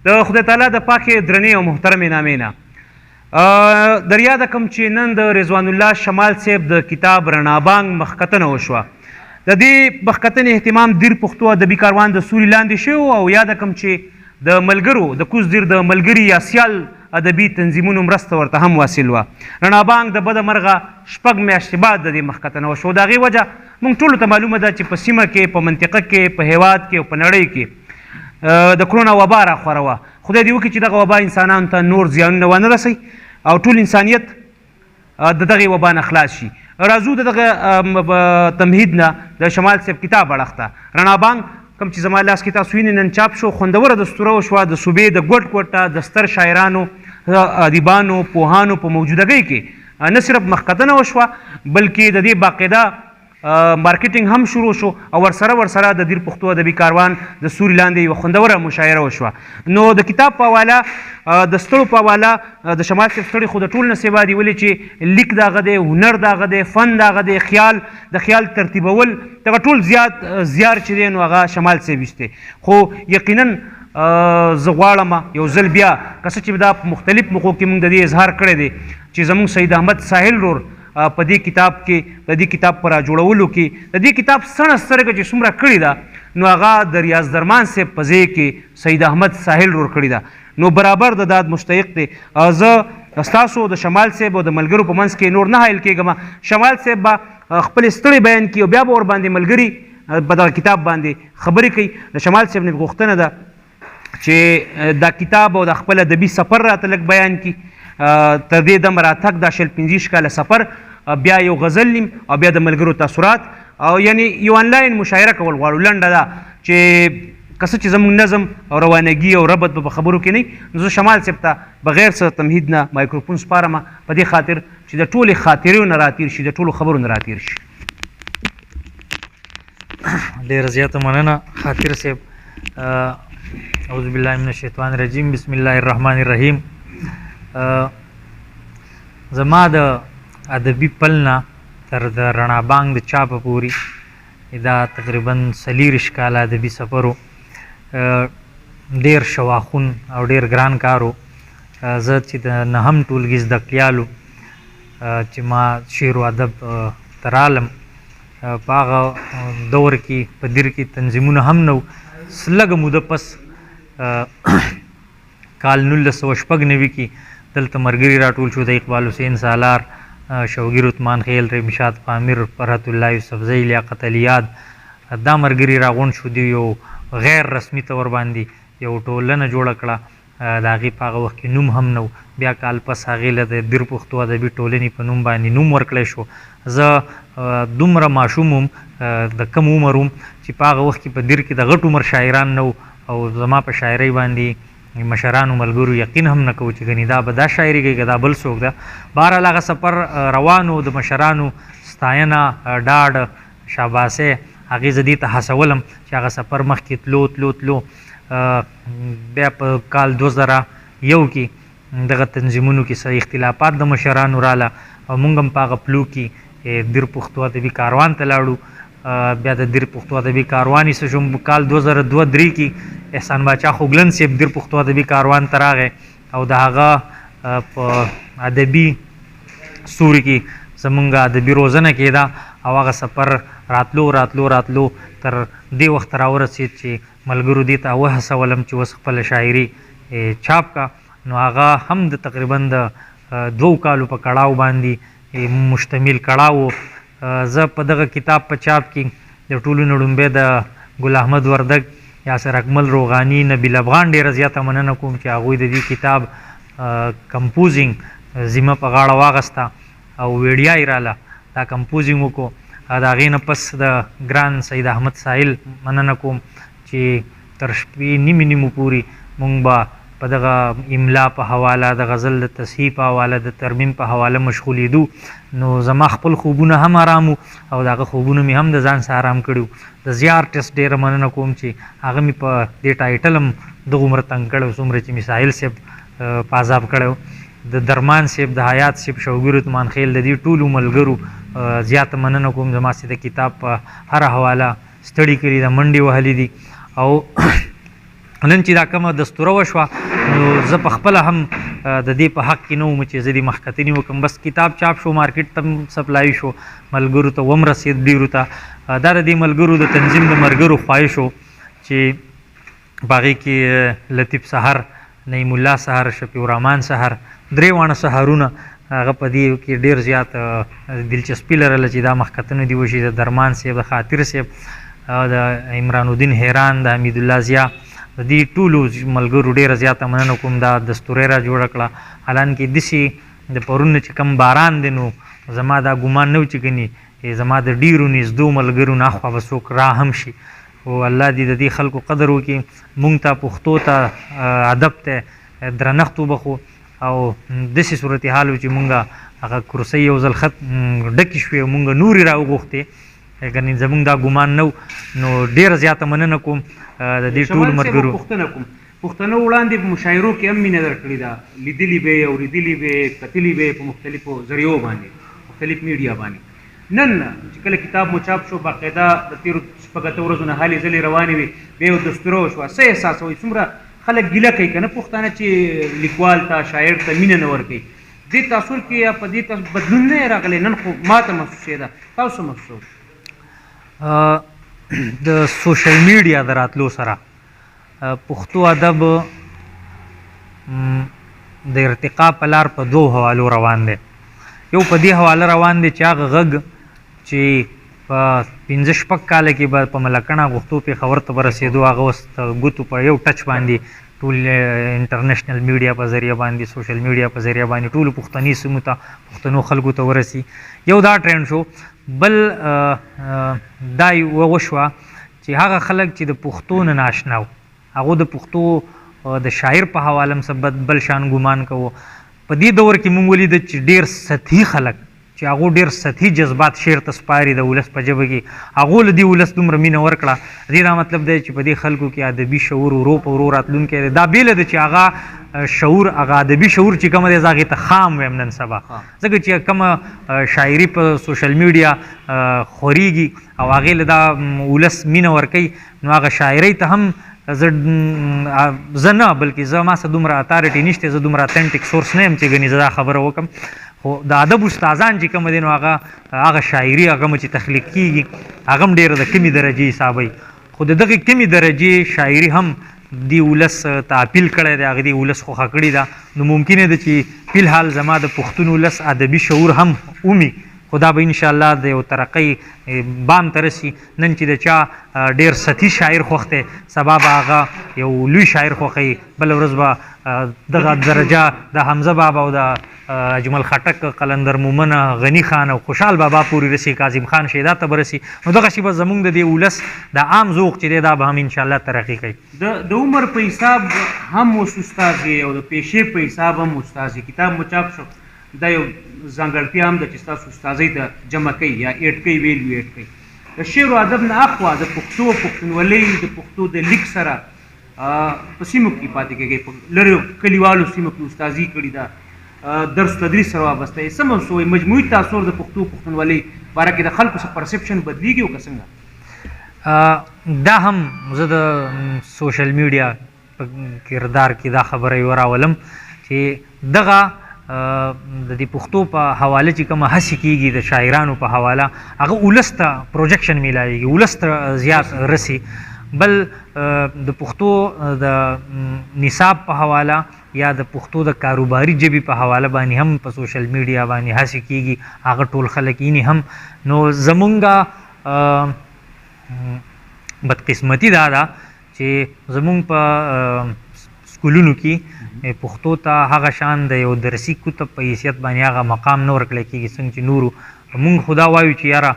د خدای تعالی د پاکې درنې او محترمې نامې نه در یاده کړم چې نن د رضوان الله شمال صاحب د کتاب رڼابانګ مخکتنه وشوه. د دې مخکتنې اهتمام دیر پښتو ادبي کاروان د سوري لاندې شوی او یاده کړم چې د ملګرو د کوز دیر د ملګري یا سیال ادبي تنظیمونو مرسته ورته هم واصل وه. رڼابانګ د بده مرغه 6 میاشتې بعد د دې مخکتنه وشوه. د هغې وجه موږ ټولو ته معلومه ده چې په سیمه کې په منطقه کې په هیواد کې او په نړۍ کې د کرونا وبا راخوره وه. خدای دې وکړي چې دغه وبا انسانانو ته نور زیانونه ونه رسوي او ټول انسانیت د دغې وبا نه خلاص شي. راځو د دغه تمهید نه د شمال صاحب کتاب اړخ ته. رڼابانګ کوم چې زما لاس کې تاسو وینئ نن چاپ شو، خوندوره دستوره وشوه د صوبې د ګوټ ګوټه د ستر شاعرانو ادیبانو پوهانو په موجودګۍ کې نه صرف مخکتنه وشوه بلکې د دې باقاعده مارکیټینګ هم شروع شو او ورسره د دیر پښتو ادبي کاروان د سوري لاندې یوه خوندوره مشاعره وشوه. نو د کتاب په حواله د ستړو په حواله د شمال صاحب ستړي خو د ټول نه سیوا دي، ولې چې لیک دغه دی، هنر دغه دی، فن دغه دی، د خیال ترتیبول دغه ټول زیار چې دی نو هغه شمال صاحب ایستی. خو یقینا زه غواړم یو ځل بیا که څه چې دا په مختلف موقعو کې موږ د دې اظهار کړی دی چې زموږ سید احمد ساحل رور په دې کتاب کې د دې کتاب په راجوړولو کې د دې کتاب سڼه سترګه چې څومره کړې ده نو هغه د ریاض درمان صاحب په ځای کې سید احمد ساحل رور کړې ده. نو برابر د داد مستحق دی. زه ستاسو د شمال صاحب او د ملګرو په منځ کې نور نه حایل کېږم. شمال صاحب به خپل ستړی بیان کړي او بیا به ور باندې ملګري په دغه کتاب باندې خبرې کوي. د شمال صاحب نه غوښتنه ده چې دا کتاب او د خپل ادبي سفر راته لږ بیان کړي. تر دې دم راتګ دا 45 کاله سفر، بیا یو غزل نیم او بیا د ملګرو تاثرات او یعنی یو آنلاین مشاعره کول غواړو. لنډه ده چې که څه چې زموږ نظم او روانګي او ربط به په خبرو کې نه، نو زه شمال صاحب ته بغیر څه تمهید نه مایکروفون سپارم په دې خاطر چې د ټولې خاطرو نه راتیر شي، د ټولو خبرو نه راتیر شي. ډېره زیاته مننه خاطر صاحب. اعوذ بالله من الشیطان الرجیم، بسم الله الرحمن الرحیم. زما د ادبي پلنا تر د رڼابانګ د چاپه پورې دا تقریبا 40 کاله ادبي سفر و. ډېر شواخون او ډېر ګران کار و. زه چې د 9 ټولګي زده کړیالو چې ما شعر و ادب ته رالم په هغه دور کې په دیر کې تنظیمونه هم نه و. لږه موده پس کال 1996 کې دلته ملګري راټول شو، د اقبال حسین سالار، شوګیر عثمان خیل، رمشاد پامیر، فرحت الله یوسفزئی، لیاقت الیاد، دا ملګري راغونډ شو. دی یو غیر رسمي طور باندې یو ټولنه جوړه کړه. د هغې په هغه وخت کې نوم هم نه و. بیا کال پس هغې له د دیر پښتو ادبي ټولنې په نوم باندې نوم ورکړی شو. زه دومره ماشوم وم، د کم عمر وم چې په هغه وخت کې په دیر کې د غټ عمر شاعران نه و او زما په شاعرۍ باندې مشرانو ملګرو یقین هم نه کوو چې ګنې دا به دا شاعري کوي که دا بل څوک ده. بهرحال هغه سفر روان و، د مشرانو ستاینه، ډاډ، شاباسۍ هغې زه دې ته هڅولم چې هغه سفر مخکې تلو. بیا په کال 2001 کې دغه تنظیمونو کې څه اختلافات د مشرانو راله او موږ هم په هغه پلو کې دیر پښتو ادبي کاروان ته لاړو. بیا د دیر پښتو ادبي کاروان یې څه شو کال 2002-3 کې احسان باچا خوګلن صاحب دیر پښتو ادبي کاروان ته راغی او د هغه په ادبي سوري کې زمونږ ادبي روزنه کېده او هغه سفر راتلو تر دې وخت راورسېد چې ملګرو دې ته وهڅولم چې اوس خپله شاعري چاپ کا. نو هغه هم د تقریبا د 2 کالو په کړاو باندې مشتمل کړاو. زه په دغه کتاب په چاپ کې د ټولو نه لومبی د ګل احمد وردګ، یاسر اکمل روغاني، نبیل افغان ډېره زیاته مننه کوم چې هغوی د دې کتاب کمپوزینګ ذمه په غاړه واغسته او ویډیا یې راله دا کمپوزینګ وکړو. د هغې نه پس د ګران سید احمد ساحل مننه کوم چې تر 9:30 پورې مونږ به په دغه املا په حواله، د غزل د تصحیح په حواله، د ترمیم په حواله مشغولېدو. نو زما خپل خوبونه هم آرام او د هغه خوبونه مې هم د ځان سره آرام کړي. د زیار ټسټ ډېره مننه کوم چې هغه مې په دې ټایټل هم دغومره تنګ کړی څومره چې مې ساحل صاحب په عذاب کړی. د درمان صاحب، د حیات صاحب، شوګیر عثمان خیل، د دې ټولو ملګرو زیاته مننه کوم زما چې د کتاب په هره حواله ستړي کړي، د منډې وهلې دي او نن چې دا کومه دستوره وشوه نو زه په خپله هم د دې په حق کې نه وم چې زه دې مخکتنې وکړم. بس کتاب چاپ شو، مارکیټ ته هم سپلای شو، ملګرو ته وم رسېد ډېرو ته. دا د دې ملګرو د تنظیم د ملګرو خواهش و چې په هغې کې لطیف سحر، نعیم الله سحر، شفیع الرحمن سحر، درې واړه سحرونه هغه په دې کې ډېر زیات دلچسپي لرله چې دا مخکتنه دي وشي. د درمان صاحب، د خاطر صاحب، د عمران الدین حیران، د حمید الله ضیا، د دې ټولو ملګرو ډېره زیاته مننه کوم. دا دستوره را جوړه کړه. حالانکې داسې د پرون نه چې کوم باران دی نو زما دا ګمان نه و چې ګنې زما د ډېرو نږدو ملګرو نه خوا به څوک را هم شي. او الله دې د دې خلکو قدر وکړي. مونږ ته پښتو ته ادب ته درنښت وبخو او داسې صورتحال و چې مونږ هغه کرسۍ یو ځل خط ډکې شوې او مونږ نورې را وغوښتې. ګنې زمونږ دا ګمان نه نو ډېره زیاته مننه کوم د دې ټولو ملګرو. پښتنو وړاندې په مشاعرو کې هم مینه درکړې ده، لیدلي به یې اورېدلي به یې کتلي به یې په مختلفو ذریعو باندې، مختلف میډیا باندې. نن چې کله کتاب مو چاپ شو باقاعده د تېرو شپږ اتو ورځو نه هلې ځلې روانې وې، بیا یو دستوره وشوه، څه احساسوئ؟ څومره خلک ګیله کوي که نه پښتانه چې لیکوال ته، شاعر ته مینه نه ورکوي؟ دې تاثر کې یا په دې بدلون نه راغلی؟ نن خو ما ته محسوسېده، تاسو محسوس؟ د سوشل میډیا د راتلو سره پښتو ادب د ارتقا په لار په دوو حوالو روان دی. یو په دې حواله روان دی چې هغه غږ چې په 15-16 کاله کې به په ملکنه غوښتو پېښور ته به رسېدو، هغه اوس د ګوتو په یو ټچ باندې ټول انټرنیشنل میډیا په ذریعه باندې، سوشل میډیا په ذریعه باندې ټولو پښتني سیمو ته، پښتنو خلکو ته ورسي. یو دا ټرینډ شو. بل دا وشوه چې هغه خلک چې د پښتو نه ناشنا وو، هغو د پښتو د شاعر په حواله هم بل شان ګمان کوو. په دې دور کې موږ ولیده چې ډېر سطحي خلک چې هغو ډېر سطحي جذبات شعر ته سپاري د ولس په ژبه کې، هغو له دې ولس دومره مینه ورکړه. دې دا مطلب دی چې په دې خلکو کې ادبي شعور ورو په ورو راتلونکی دی. دا بیله ده چې هغه شعور، هغه ادبي شعور چې کومه دی زه هغې ته خام ویم نن سبا. ځکه چې کومه شاعري په سوشل میډیا خورېږي او هغې له دا ولس مینه ورکوي نو هغه شاعرۍ ته هم زه نه، بلکې زه ما څه دومره اتارټي نشته، زه دومره اتنټیک سورس نه یم چې ګنې زه دا خبره وکړم. خو د ادب استادان چې کوم دي نو هغه شاعري هغه چې تخلیق کېږي هغه هم ډېره د کمې درجې حسابوي. خو د دغې کمې درجې شاعري هم دې ولس ته اپیل کړی دی، هغې دې ولس خوښه کړې ده. نو ممکنه ده چې فی الحال زما د پښتون ولس ادبي شعور هم ومي، خو دا به انشاءالله د یو ترقۍ بام ته رسي. نن چې د چا ډېر سطحي شاعر خوښ دی، سبا به هغه یو لوی شاعر خوښوي، بله ورځ به دغه درجه د حمزه بابا او د اجمل خټک، قلندر مومن، غني خان او خوشحال بابا پورې رسي، کاظم خان شیدا ته به رسي. نو دغسې به زموږ د دې ولس د عام ذوق چې دی دا به هم انشاءالله ترقي کوي. د عمر په حساب هم اوس استاد یې او د پیشې په حساب هم استاد یې. کتاب مو چاپ شو، دا یو ځانګړتیا هم ده چې ستاسو استاذۍ ته جمع کوي یا ایډ کوي، ویلو ایډ کوي. د شعر و ادب نه اخوا د پښتو پښتونولۍ د پښتو د لیک سره په سیمو کې پاتې کېږي، په لرې کلیوالو سیمو کې استاذي کړې ده، درس تدریس سره وابسته یې. څه محسوسوئ مجموعي تاثر د پښتو پښتونولۍ باره کې د خلکو څه پرسپشن بدلیږي او که څنګه؟ دا هم زه د سوشل میډیا په کردار کې دا خبره یې وراولم چې دغه د دې پښتو په حواله چې کومه هڅې کېږي د شاعرانو په حواله، هغه ولس ته پروجیکشن میلاویږي، ولس ته زیات رسي. بل د پښتو د نصاب په حواله یا د پښتو د کاروباري ژبې په حواله باندې هم په سوشل میډیا باندې هڅې کېږي، هغه ټول خلک یې هم. نو زمونږ بدقسمتي دا ده چې زمونږ په سکولونو کې پښتو ته هغه شان د یو درسي کتب په حیثیت باندې هغه مقام نه ورکړی کېږي څنګه چې نورو. مونږ خو دا وایو چې یاره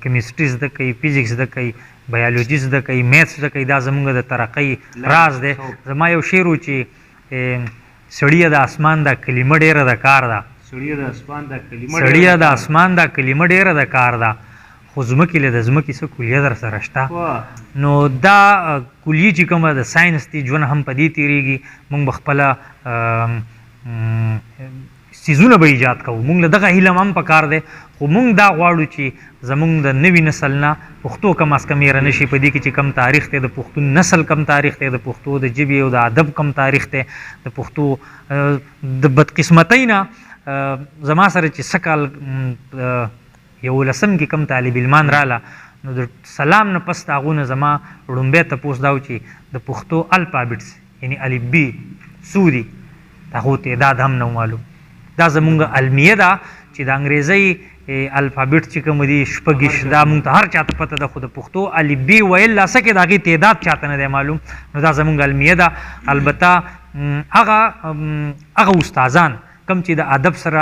کیمسټري زده کوي، فزیکس زده کوي، بایولوژي زده کوي، میتھس زده کوي، دا زمونږ د ترقۍ راز دی. زما یو شعر و چې سړیه د اسمان دا کلمه ډېره د کار ده، سړیه د اسمان دا کلمه ډېره د کار ده، خو ځمکې له د ځمکې څه کلیه در سره شته. نو دا کلیې چې کومه د ساینس دی ژوند هم په دې تېرېږي. موږ به خپله څیزونه به ایجاد کوو. موږ له دغه هیله هم پکار دی، خو موږ دا غواړو چې زموږ د نوي نسل نه پښتو کم از کم هېره نه شي. په دې کې چې کم تاریخ دی د پښتون نسل، کم تاریخ دی د پښتو د ژبې او د ادب، کم تاریخ دی د پښتو د بدقسمتۍ نه. زما سره چې څه کال 11 کې کم طالب علمان راله، نو د سلام نه پس د هغو نه زما لومبی تپوس دا و چې د پښتو الفابیټس یعنی الف بي څو دي، د هغو تعداد هم نه معلوم. دا زمونږ المیه ده چې د انګریزۍ الفابیټ چې کوم دي 6 دا مونږ ته هر چاته پته ده، خو د پښتو الف بي ویل لا څه کې د هغې تعداد چاته نه دی معلوم. نو دا زمونږ المیه ده. البته هغه استادان کوم چې د ادب سره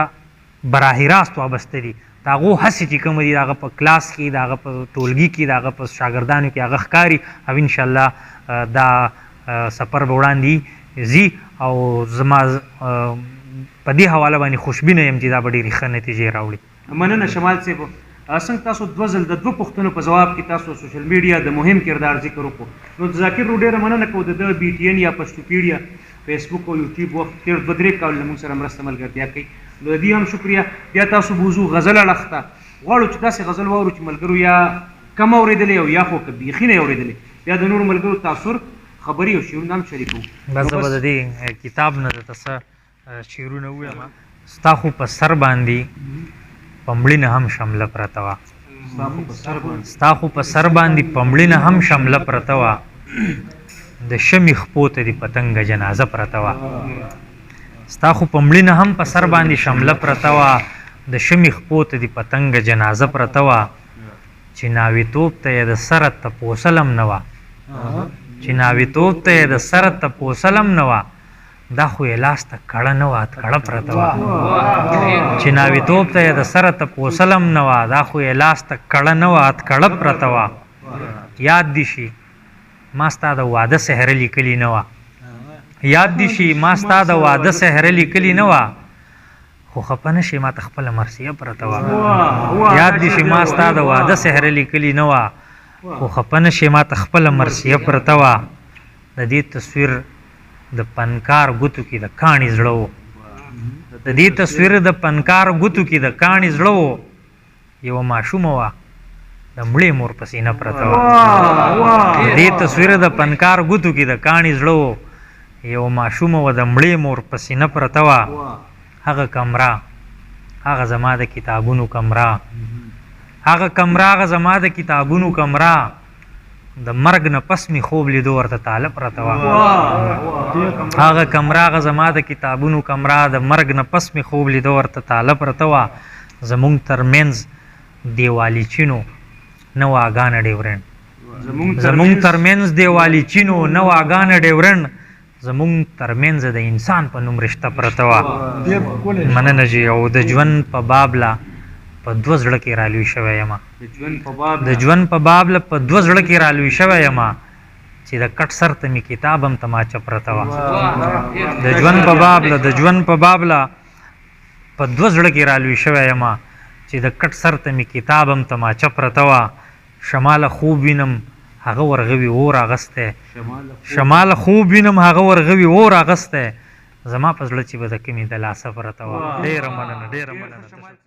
براه راست وابسته دي، د هغو هڅې چې کوم دي د هغه په کلاس کې، د هغه په ټولګي کې، د هغه په شاګردانو کې هغه ښکاري، او انشاءالله دا سفر به وړاندې ځي. او زما په دې حواله باندې خوشبینه یم چې دا به ډېرې ښه نتیجې راوړي. مننه شمال صاحب. څنګه تاسو دوه ځل د 2 پوښتنو په ځواب کې تاسو سوشل میډیا د مهم کردار ذکر وکړو، نو ذاکر رو ډېره مننه کوو د BTN یا پښتوپیډیا فیسبوک او یوټیوب وخت تېر 2-3 کال موږ سره مرسته ملګرتیا کوي، نو د دې هم شکریه. بیا تاسو بوزو غزل اړخ ته غواړو چې داسې غزل واورو چې ملګرو یا کم اورېدلې او یا خو که بیخي نه اورېدلې، بیا د نورو ملګرو تاثر خبرې او شعرونه هم شریکوو. بس زه به د دې کتاب نه درته څه شعرونه ووایم. ستا خو په سر باندې پمړینه هم شمله پرته وه، ستا خو په سر باندې پمړینه هم شمله پرته وه، د شمې خپو ته د پتنګه جنازه پرته وه. ستا خو پمړینه هم په سر باندې شمله پرته وه، د شمې خپو ته د پتنګه جنازه پرته وه، چې ناویتوب ته یې د سره تپوسلم نه وه، چې ناویتوب ته یې د سره تپوسلم نه وه، دا خو یې لاس ته کړه نه وه اتکړه پرته وه. چې ناویتوب ته یې د سره تپوسلم نه وه، دا خو یې لاس ته کړه نه وه اتکړه پرته وه. یاد دي شي ما ستا د واده سهره لیکلې نه وه، یاد دي شي ما ستا د واده سهره لیکلې نه وه، خو خفه نه شي ما ته خپله مرثیه پرته وه. یاد دي شي ما ستا د واده سهره لیکلې نه وه، خو خفه نه شي ما ته خپله مرثیه پرته وه. د دې تصویر د پنکار ګوتو کې د کاڼي زړه و، د دې تصویر د پنکار ګوتو کې د کاڼي زړه و، یوه ماشومه وه د مړې مور په سینه پرته وه. د دې تصویر د پنکار ګوتو کې د کاڼي زړه و، یوه ماشومه وه د مړې مور په سینه پرته وه. هغه کمره هغه زما د کتابونو کمره، هغه کمره هغه زما د کتابونو کمره، د مرګ نه پس مې خوب لیدو ورته تاله پرته وه. هغه کمره هغه زما د کتابونو کمره، د مرګ نه پس مې خوب لیدو ورته تاله پرته وه. زمونږ ترمنځ دیوالیچینو نه واګانه ډیورنډ، زمونږ ترمنځ دیوالیچینو نه واګانه ډیورنډ، زمونږ ترمنځ د انسان په نوم رشته پرته وه. مننه جي. او د ژوند په بابله په 2 زړه کې رالوی شوی یم، د ژوند په بابله په 2 زړه کې رالوی شوی یم، چې د کټ سر ته مې کتاب هم تماچه پرته وه. د ژوند په بابله د ژوند په بابله په 2 زړه کې رالوی شوی یم، چې د کټ سر ته مې کتاب هم تماچه پرته وه. شماله خوب وینم هغه ورغوي اور اغستی، شماله خوب وینم هغه ورغوي اور اغستی، زما په زړه چې به د کمې د لاسه پرته وه. ډېره مننه، ډېره مننه.